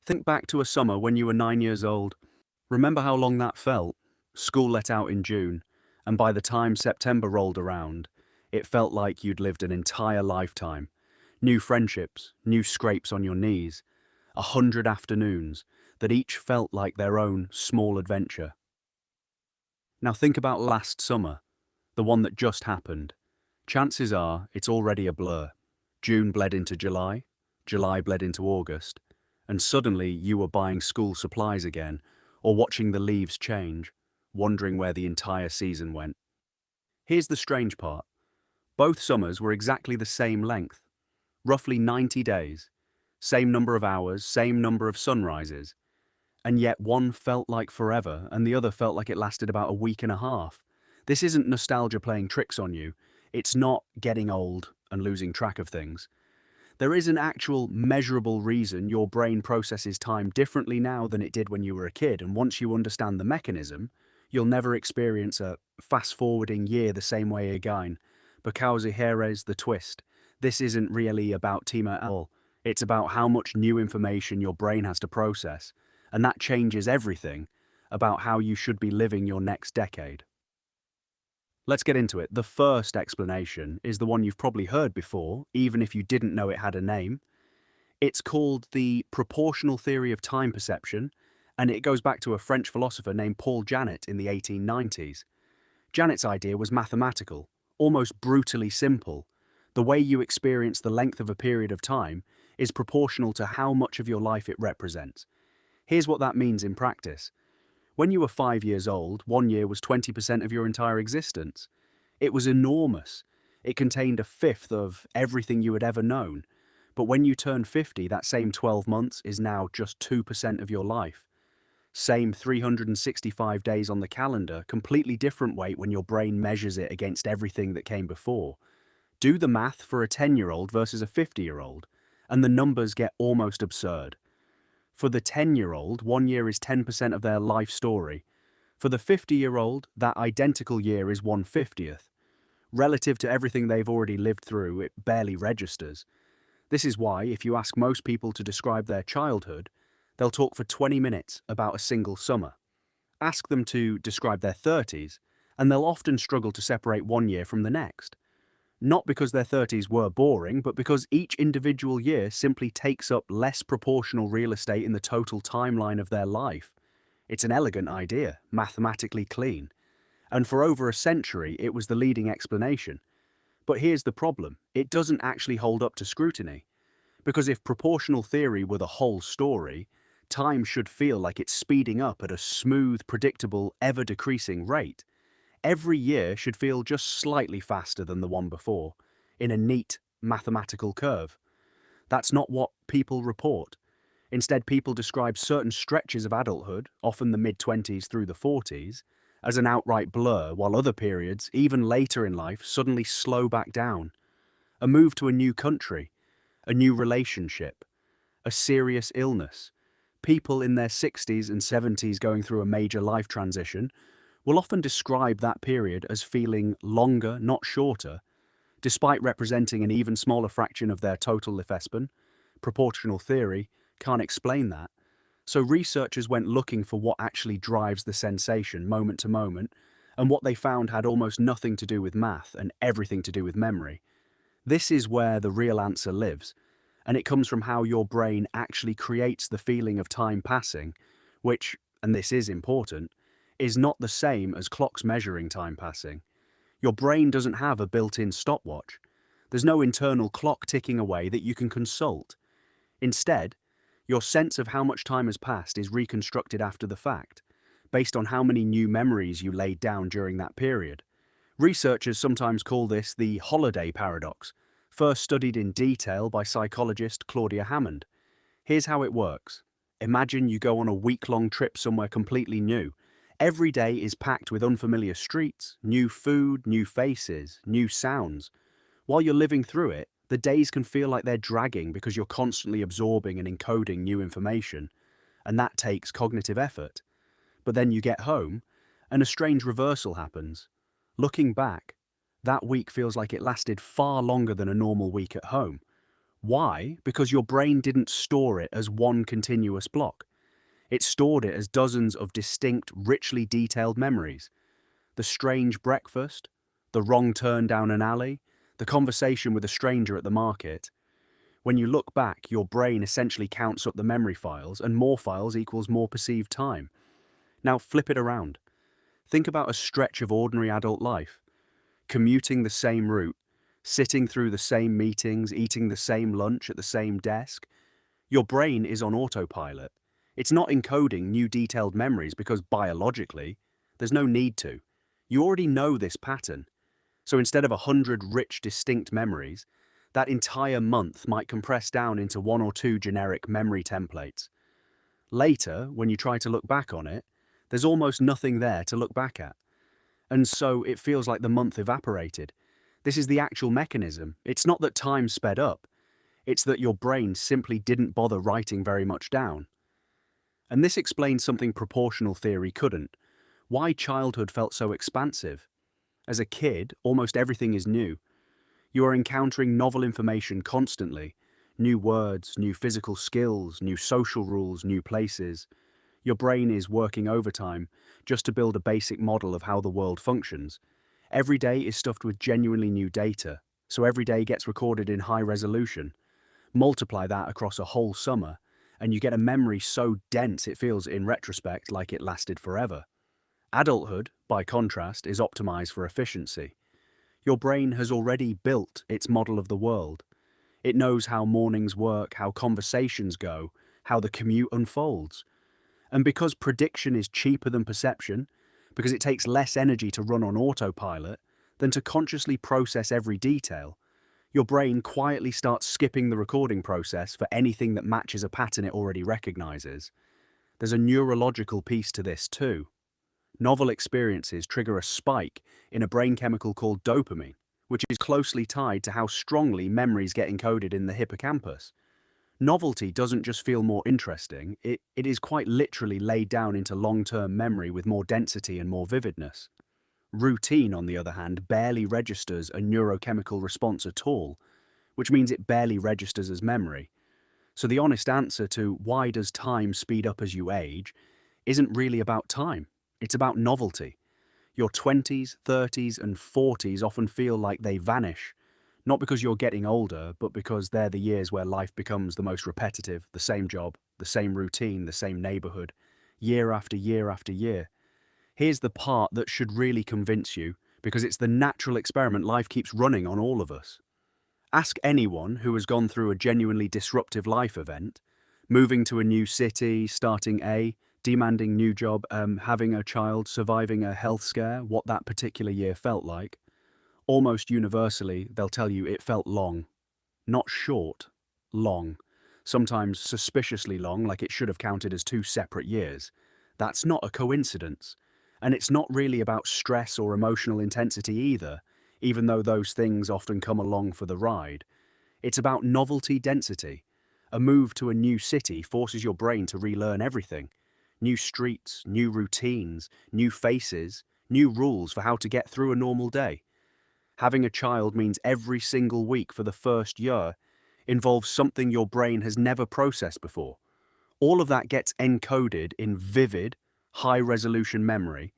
Think back to a summer when you were 9 years old. Remember how long that felt? School let out in June, and by the time September rolled around, it felt like you'd lived an entire lifetime. New friendships, new scrapes on your knees, 100 afternoons that each felt like their own small adventure. Now think about last summer, the one that just happened. Chances are it's already a blur. June bled into July, July bled into August, and suddenly you were buying school supplies again, or watching the leaves change, wondering where the entire season went. Here's the strange part. Both summers were exactly the same length, roughly 90 days, same number of hours, same number of sunrises, and yet one felt like forever and the other felt like it lasted about a week and a half. This isn't nostalgia playing tricks on you. It's not getting old and losing track of things. There is an actual measurable reason your brain processes time differently now than it did when you were a kid, and once you understand the mechanism, you'll never experience a fast-forwarding year the same way again. Because here's the twist. This isn't really about time at all. It's about how much new information your brain has to process, and that changes everything about how you should be living your next decade. Let's get into it. The first explanation is the one you've probably heard before, even if you didn't know it had a name. It's called the proportional theory of time perception, and it goes back to a French philosopher named Paul Janet in the 1890s. Janet's idea was mathematical, almost brutally simple. The way you experience the length of a period of time is proportional to how much of your life it represents. Here's what that means in practice. When you were 5 years old, 1 year was 20% of your entire existence. It was enormous. It contained a fifth of everything you had ever known. But when you turn 50, that same 12 months is now just 2% of your life. Same 365 days on the calendar, completely different weight when your brain measures it against everything that came before. Do the math for a 10-year-old versus a 50-year-old, and the numbers get almost absurd. For the 10-year-old, 1 year is 10% of their life story. For the 50-year-old, that identical year is 1/50th. Relative to everything they've already lived through, it barely registers. This is why, if you ask most people to describe their childhood, they'll talk for 20 minutes about a single summer. Ask them to describe their 30s, and they'll often struggle to separate 1 year from the next. Not because their 30s were boring, but because each individual year simply takes up less proportional real estate in the total timeline of their life. It's an elegant idea, mathematically clean. And for over a century, it was the leading explanation. But here's the problem. It doesn't actually hold up to scrutiny. Because if proportional theory were the whole story, time should feel like it's speeding up at a smooth, predictable, ever-decreasing rate. Every year should feel just slightly faster than the one before, in a neat mathematical curve. That's not what people report. Instead, people describe certain stretches of adulthood, often the mid-20s through the 40s, as an outright blur, while other periods, even later in life, suddenly slow back down. A move to a new country, a new relationship, a serious illness. People in their 60s and 70s going through a major life transition will often describe that period as feeling longer, not shorter, despite representing an even smaller fraction of their total lifespan. Proportional theory can't explain that. So researchers went looking for what actually drives the sensation moment to moment, and what they found had almost nothing to do with math and everything to do with memory. This is where the real answer lives, and it comes from how your brain actually creates the feeling of time passing, which, and this is important, is not the same as clocks measuring time passing. Your brain doesn't have a built-in stopwatch. There's no internal clock ticking away that you can consult. Instead, your sense of how much time has passed is reconstructed after the fact, based on how many new memories you laid down during that period. Researchers sometimes call this the holiday paradox, first studied in detail by psychologist Claudia Hammond. Here's how it works. Imagine you go on a week-long trip somewhere completely new. Every day is packed with unfamiliar streets, new food, new faces, new sounds. While you're living through it, the days can feel like they're dragging because you're constantly absorbing and encoding new information, and that takes cognitive effort. But then you get home, and a strange reversal happens. Looking back, that week feels like it lasted far longer than a normal week at home. Why? Because your brain didn't store it as one continuous block. It stored it as dozens of distinct, richly detailed memories. The strange breakfast, the wrong turn down an alley, the conversation with a stranger at the market. When you look back, your brain essentially counts up the memory files, and more files equals more perceived time. Now flip it around. Think about a stretch of ordinary adult life. Commuting the same route, sitting through the same meetings, eating the same lunch at the same desk. Your brain is on autopilot. It's not encoding new detailed memories because biologically, there's no need to. You already know this pattern. So instead of 100 rich, distinct memories, that entire month might compress down into one or two generic memory templates. Later, when you try to look back on it, there's almost nothing there to look back at. And so it feels like the month evaporated. This is the actual mechanism. It's not that time sped up. It's that your brain simply didn't bother writing very much down. And this explains something proportional theory couldn't. Why childhood felt so expansive. As a kid, almost everything is new. You are encountering novel information constantly. New words, new physical skills, new social rules, new places. Your brain is working overtime just to build a basic model of how the world functions. Every day is stuffed with genuinely new data, so every day gets recorded in high resolution. Multiply that across a whole summer, and you get a memory so dense it feels, in retrospect, like it lasted forever. Adulthood, by contrast, is optimized for efficiency. Your brain has already built its model of the world. It knows how mornings work, how conversations go, how the commute unfolds. And because prediction is cheaper than perception, because it takes less energy to run on autopilot than to consciously process every detail, your brain quietly starts skipping the recording process for anything that matches a pattern it already recognizes. There's a neurological piece to this too. Novel experiences trigger a spike in a brain chemical called dopamine, which is closely tied to how strongly memories get encoded in the hippocampus. Novelty doesn't just feel more interesting, it is quite literally laid down into long-term memory with more density and more vividness. Routine, on the other hand, barely registers a neurochemical response at all, which means it barely registers as memory. So the honest answer to why does time speed up as you age isn't really about time, it's about novelty. Your 20s, 30s, and 40s often feel like they vanish, not because you're getting older, but because they're the years where life becomes the most repetitive, the same job, the same routine, the same neighborhood, year after year after year. Here's the part that should really convince you, because it's the natural experiment life keeps running on all of us. Ask anyone who has gone through a genuinely disruptive life event, moving to a new city, starting demanding new job, having a child, surviving a health scare, what that particular year felt like. Almost universally, they'll tell you it felt long. Not short, long. Sometimes suspiciously long, like it should have counted as two separate years. That's not a coincidence. And it's not really about stress or emotional intensity either, even though those things often come along for the ride. It's about novelty density. A move to a new city forces your brain to relearn everything. New streets, new routines, new faces, new rules for how to get through a normal day. Having a child means every single week for the first year involves something your brain has never processed before. All of that gets encoded in vivid, high-resolution memory,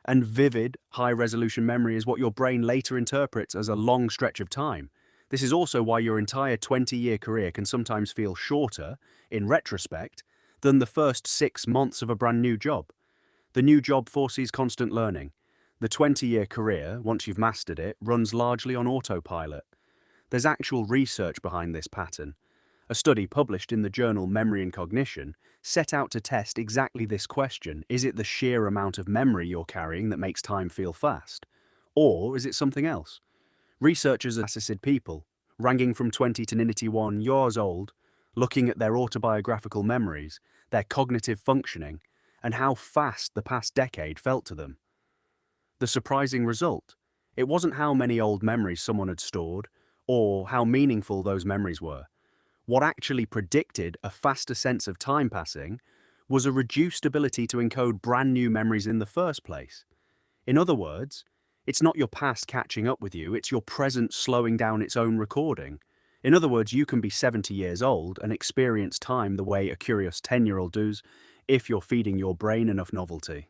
and vivid, high-resolution memory is what your brain later interprets as a long stretch of time. This is also why your entire 20-year career can sometimes feel shorter, in retrospect, than the first 6 months of a brand new job. The new job forces constant learning. The 20-year career, once you've mastered it, runs largely on autopilot. There's actual research behind this pattern. A study published in the journal Memory and Cognition set out to test exactly this question. Is it the sheer amount of memory you're carrying that makes time feel fast? Or is it something else? Researchers assessed people, ranging from 20 to 91 years old, looking at their autobiographical memories, their cognitive functioning, and how fast the past decade felt to them. The surprising result, it wasn't how many old memories someone had stored, or how meaningful those memories were. What actually predicted a faster sense of time passing was a reduced ability to encode brand new memories in the first place. In other words, it's not your past catching up with you, it's your present slowing down its own recording. In other words, you can be 70 years old and experience time the way a curious 10-year-old does if you're feeding your brain enough novelty.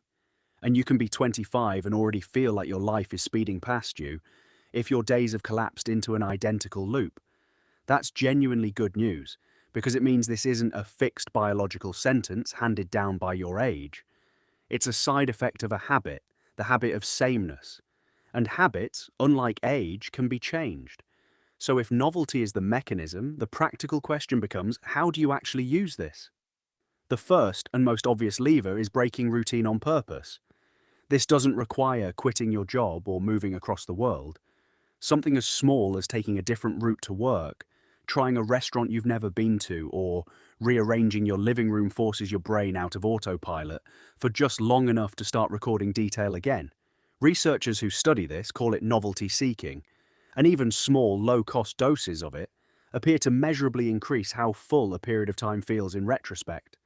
And you can be 25 and already feel like your life is speeding past you if your days have collapsed into an identical loop. That's genuinely good news, because it means this isn't a fixed biological sentence handed down by your age. It's a side effect of a habit, the habit of sameness. And habits, unlike age, can be changed. So if novelty is the mechanism, the practical question becomes, how do you actually use this? The first and most obvious lever is breaking routine on purpose. This doesn't require quitting your job or moving across the world. Something as small as taking a different route to work, trying a restaurant you've never been to, or rearranging your living room forces your brain out of autopilot for just long enough to start recording detail again. Researchers who study this call it novelty seeking, and even small, low-cost doses of it appear to measurably increase how full a period of time feels in retrospect.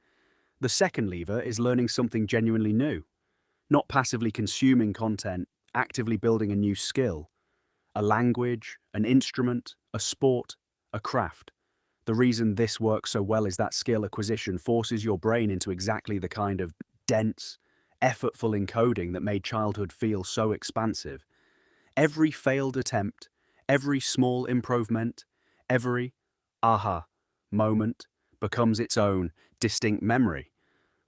The second lever is learning something genuinely new, not passively consuming content, actively building a new skill, a language, an instrument, a sport, a craft. The reason this works so well is that skill acquisition forces your brain into exactly the kind of dense, effortful encoding that made childhood feel so expansive. Every failed attempt, every small improvement, every aha moment becomes its own distinct memory,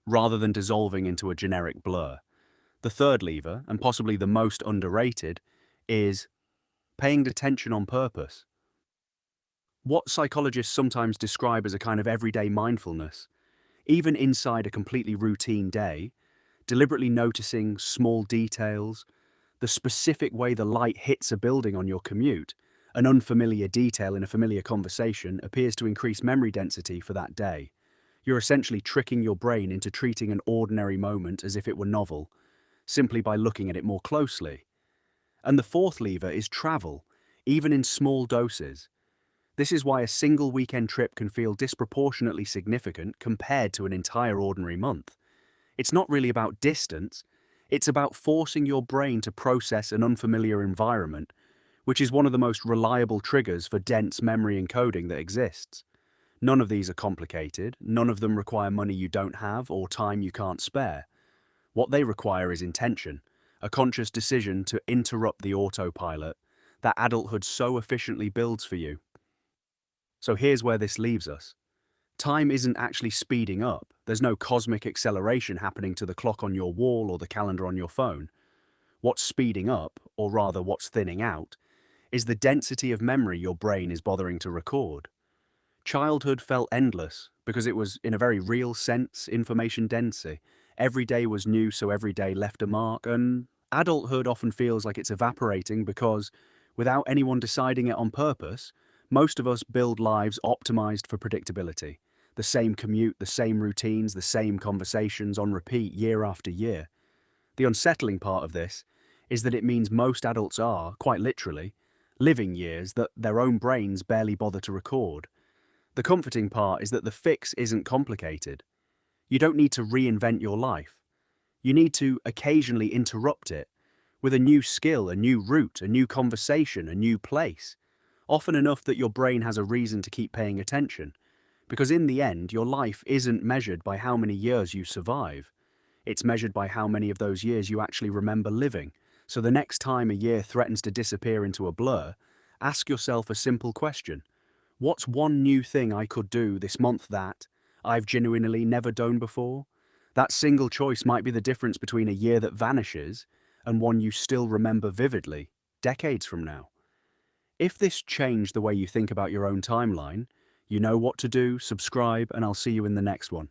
rather than dissolving into a generic blur. The third lever, and possibly the most underrated, is paying attention on purpose. What psychologists sometimes describe as a kind of everyday mindfulness, even inside a completely routine day, deliberately noticing small details, the specific way the light hits a building on your commute, an unfamiliar detail in a familiar conversation appears to increase memory density for that day. You're essentially tricking your brain into treating an ordinary moment as if it were novel, simply by looking at it more closely. And the fourth lever is travel, even in small doses. This is why a single weekend trip can feel disproportionately significant compared to an entire ordinary month. It's not really about distance, it's about forcing your brain to process an unfamiliar environment, which is one of the most reliable triggers for dense memory encoding that exists. None of these are complicated, none of them require money you don't have or time you can't spare. What they require is intention, a conscious decision to interrupt the autopilot that adulthood so efficiently builds for you. So here's where this leaves us. Time isn't actually speeding up. There's no cosmic acceleration happening to the clock on your wall or the calendar on your phone. What's speeding up, or rather what's thinning out, is the density of memory your brain is bothering to record. Childhood felt endless because it was, in a very real sense, information density. Every day was new, so every day left a mark, and adulthood often feels like it's evaporating because, without anyone deciding it on purpose, most of us build lives optimized for predictability. The same commute, the same routines, the same conversations on repeat year after year. The unsettling part of this is that it means most adults are, quite literally, living years that their own brains barely bother to record. The comforting part is that the fix isn't complicated. You don't need to reinvent your life. You need to occasionally interrupt it with a new skill, a new route, a new conversation, a new place. Often enough that your brain has a reason to keep paying attention. Because in the end, your life isn't measured by how many years you survive. It's measured by how many of those years you actually remember living. So the next time a year threatens to disappear into a blur, ask yourself a simple question. What's one new thing I could do this month that I've genuinely never done before? That single choice might be the difference between a year that vanishes and one you still remember vividly, decades from now. If this changed the way you think about your own timeline, you know what to do, subscribe, and I'll see you in the next one.